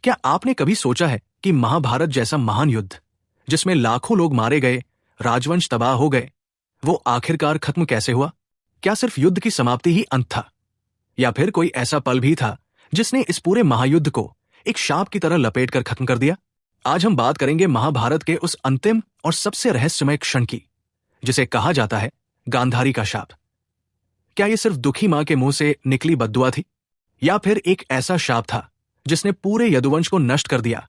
क्या आपने कभी सोचा है कि महाभारत जैसा महान युद्ध, जिसमें लाखों लोग मारे गए, राजवंश तबाह हो गए, वो आखिरकार खत्म कैसे हुआ? क्या सिर्फ युद्ध की समाप्ति ही अंत था, या फिर कोई ऐसा पल भी था जिसने इस पूरे महायुद्ध को एक शाप की तरह लपेट कर खत्म कर दिया? आज हम बात करेंगे महाभारत के उस अंतिम और सबसे रहस्यमय क्षण की, जिसे कहा जाता है गांधारी का शाप। क्या यह सिर्फ दुखी मां के मुंह से निकली बद्दुआ थी, या फिर एक ऐसा शाप था जिसने पूरे यदुवंश को नष्ट कर दिया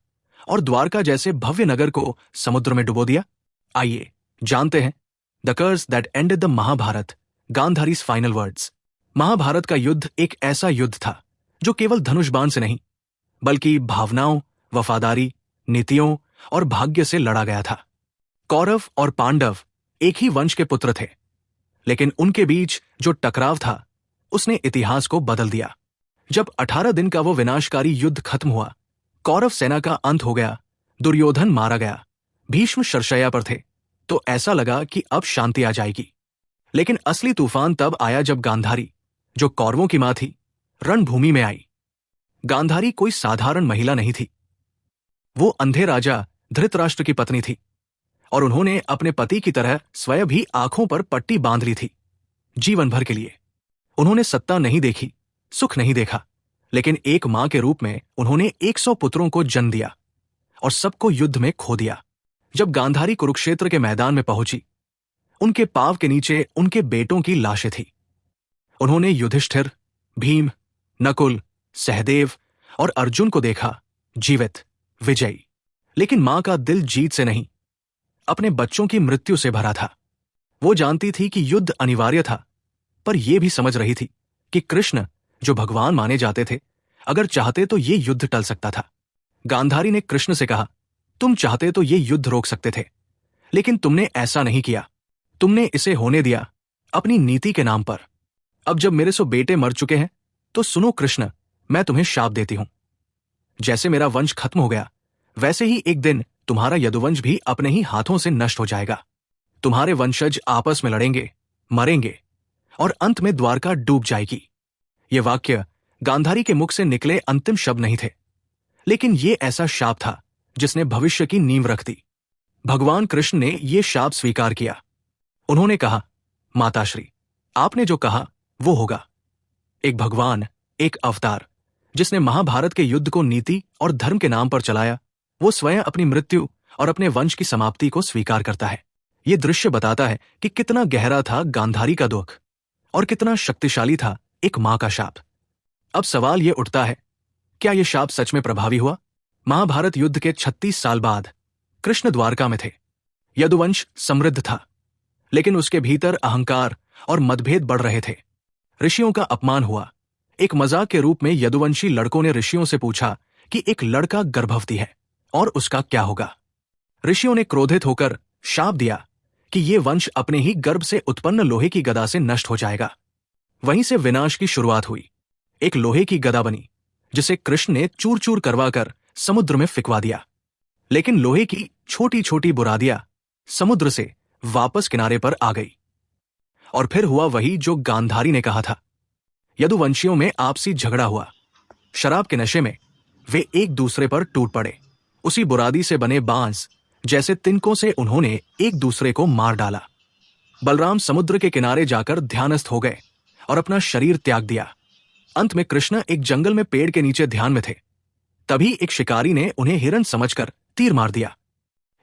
और द्वारका जैसे भव्य नगर को समुद्र में डुबो दिया? आइए जानते हैं the curse that ended the Mahabharat, Gandhari's final words. Mahabharat का युद्ध एक ऐसा युद्ध था जो केवल धनुष बाण से नहीं, बल्कि भावनाओं, वफादारी, नीतियों और भाग्य से लड़ा गया था। कौरव और पांडव एक ही वंश के पुत्र थे, लेकिन उनके बीच जो टकराव था उसने इतिहास को बदल दिया। जब 18 दिन का वो विनाशकारी युद्ध खत्म हुआ, कौरव सेना का अंत हो गया, दुर्योधन मारा गया, भीष्म शरशय्या पर थे, तो ऐसा लगा कि अब शांति आ जाएगी। लेकिन असली तूफान तब आया जब गांधारी, जो कौरवों की मां थी, रणभूमि में आई। गांधारी कोई साधारण महिला नहीं थी। वो अंधे राजा धृतराष्ट्र की पत्नी थी, और उन्होंने अपने पति की तरह स्वयं भी आंखों पर पट्टी बांध ली थी, जीवन भर के लिए। उन्होंने सत्ता नहीं देखी, सुख नहीं देखा, लेकिन एक मां के रूप में उन्होंने 100 पुत्रों को जन्म दिया और सबको युद्ध में खो दिया। जब गांधारी कुरुक्षेत्र के मैदान में पहुंची, उनके पांव के नीचे उनके बेटों की लाशें थी। उन्होंने युधिष्ठिर, भीम, नकुल, सहदेव और अर्जुन को देखा, जीवित, विजयी। लेकिन मां का दिल जीत से नहीं, अपने बच्चों की मृत्यु से भरा था। वो जानती थी कि युद्ध अनिवार्य था, पर यह भी समझ रही थी कि कृष्ण, जो भगवान माने जाते थे, अगर चाहते तो ये युद्ध टल सकता था। गांधारी ने कृष्ण से कहा, तुम चाहते तो ये युद्ध रोक सकते थे, लेकिन तुमने ऐसा नहीं किया। तुमने इसे होने दिया अपनी नीति के नाम पर। अब जब मेरे 100 बेटे मर चुके हैं, तो सुनो कृष्ण, मैं तुम्हें शाप देती हूं। जैसे मेरा वंश खत्म हो गया, वैसे ही एक दिन तुम्हारा यदुवंश भी अपने ही हाथों से नष्ट हो जाएगा। तुम्हारे वंशज आपस में लड़ेंगे, मरेंगे, और अंत में द्वारका डूब जाएगी। ये वाक्य गांधारी के मुख से निकले अंतिम शब्द नहीं थे, लेकिन ये ऐसा शाप था जिसने भविष्य की नींव रख दी। भगवान कृष्ण ने यह शाप स्वीकार किया। उन्होंने कहा, माताश्री, आपने जो कहा वो होगा। एक भगवान, एक अवतार, जिसने महाभारत के युद्ध को नीति और धर्म के नाम पर चलाया, वो स्वयं अपनी मृत्यु और अपने वंश की समाप्ति को स्वीकार करता है। ये दृश्य बताता है कि कितना गहरा था गांधारी का दुख और कितना शक्तिशाली था एक मां का शाप। अब सवाल यह उठता है, क्या यह शाप सच में प्रभावी हुआ? महाभारत युद्ध के 36 साल बाद कृष्ण द्वारका में थे। यदुवंश समृद्ध था, लेकिन उसके भीतर अहंकार और मतभेद बढ़ रहे थे। ऋषियों का अपमान हुआ। एक मजाक के रूप में यदुवंशी लड़कों ने ऋषियों से पूछा कि एक लड़का गर्भवती है और उसका क्या होगा। ऋषियों ने क्रोधित होकर शाप दिया कि यह वंश अपने ही गर्भ से उत्पन्न लोहे की गदा से नष्ट हो जाएगा। वहीं से विनाश की शुरुआत हुई। एक लोहे की गदा बनी, जिसे कृष्ण ने चूर चूर करवाकर समुद्र में फिकवा दिया। लेकिन लोहे की छोटी छोटी बुरादियां समुद्र से वापस किनारे पर आ गई। और फिर हुआ वही जो गांधारी ने कहा था। यदुवंशियों में आपसी झगड़ा हुआ। शराब के नशे में वे एक दूसरे पर टूट पड़े। उसी बुरादी से बने बांस जैसे तिनकों से उन्होंने एक दूसरे को मार डाला। बलराम समुद्र के किनारे जाकर ध्यानस्थ हो गए और अपना शरीर त्याग दिया। अंत में कृष्ण एक जंगल में पेड़ के नीचे ध्यान में थे। तभी एक शिकारी ने उन्हें हिरण समझकर तीर मार दिया।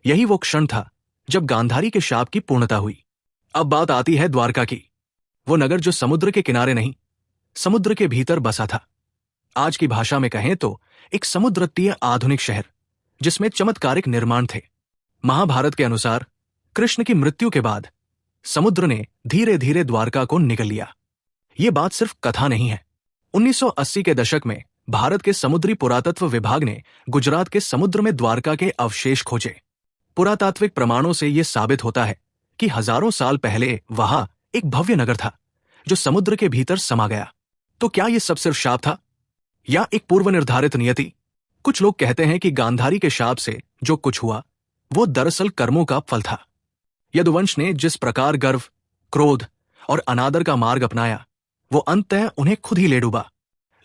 यही वो क्षण था जब गांधारी के शाप की पूर्णता हुई। अब बात आती है द्वारका की, वो नगर जो समुद्र के किनारे नहीं, समुद्र के भीतर बसा था। आज की भाषा में कहें तो एक समुद्र तटीय आधुनिक शहर, जिसमें चमत्कारिक निर्माण थे। महाभारत के अनुसार कृष्ण की मृत्यु के बाद समुद्र ने धीरे धीरे द्वारका को निगल लिया। ये बात सिर्फ कथा नहीं है। 1980 के दशक में भारत के समुद्री पुरातत्व विभाग ने गुजरात के समुद्र में द्वारका के अवशेष खोजे। पुरातात्विक प्रमाणों से यह साबित होता है कि हजारों साल पहले वहां एक भव्य नगर था जो समुद्र के भीतर समा गया। तो क्या यह सब सिर्फ शाप था या एक पूर्व निर्धारित नियति? कुछ लोग कहते हैं कि गांधारी के शाप से जो कुछ हुआ वो दरअसल कर्मों का फल था। यदुवंश ने जिस प्रकार गर्व, क्रोध और अनादर का मार्ग अपनाया, वो अंततः उन्हें खुद ही ले डूबा।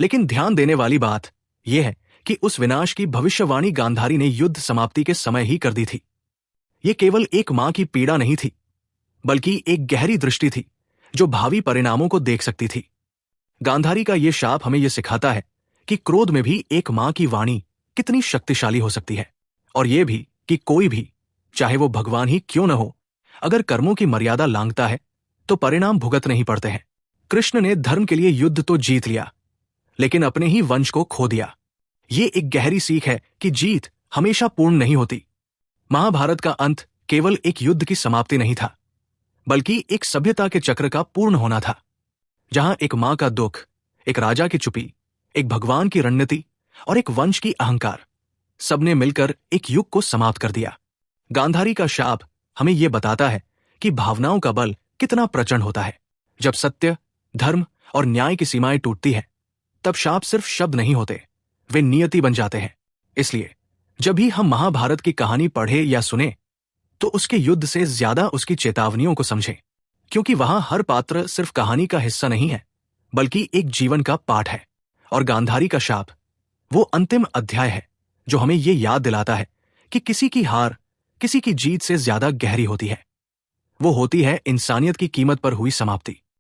लेकिन ध्यान देने वाली बात यह है कि उस विनाश की भविष्यवाणी गांधारी ने युद्ध समाप्ति के समय ही कर दी थी। ये केवल एक मां की पीड़ा नहीं थी, बल्कि एक गहरी दृष्टि थी जो भावी परिणामों को देख सकती थी। गांधारी का यह शाप हमें यह सिखाता है कि क्रोध में भी एक मां की वाणी कितनी शक्तिशाली हो सकती है, और यह भी कि कोई भी, चाहे वो भगवान ही क्यों न हो, अगर कर्मों की मर्यादा लांघता है तो परिणाम भुगत नहीं पड़ते हैं। कृष्ण ने धर्म के लिए युद्ध तो जीत लिया, लेकिन अपने ही वंश को खो दिया। ये एक गहरी सीख है कि जीत हमेशा पूर्ण नहीं होती। महाभारत का अंत केवल एक युद्ध की समाप्ति नहीं था, बल्कि एक सभ्यता के चक्र का पूर्ण होना था, जहां एक मां का दुख, एक राजा की चुप्पी, एक भगवान की रणनीति और एक वंश की अहंकार, सबने मिलकर एक युग को समाप्त कर दिया। गांधारी का शाप हमें यह बताता है कि भावनाओं का बल कितना प्रचंड होता है। जब सत्य, धर्म और न्याय की सीमाएं टूटती हैं, तब शाप सिर्फ शब्द नहीं होते, वे नियति बन जाते हैं। इसलिए जब भी हम महाभारत की कहानी पढ़े या सुने, तो उसके युद्ध से ज्यादा उसकी चेतावनियों को समझें, क्योंकि वहां हर पात्र सिर्फ कहानी का हिस्सा नहीं है, बल्कि एक जीवन का पाठ है। और गांधारी का शाप वो अंतिम अध्याय है जो हमें ये याद दिलाता है कि किसी की हार किसी की जीत से ज्यादा गहरी होती है। वो होती है इंसानियत की कीमत पर हुई समाप्ति।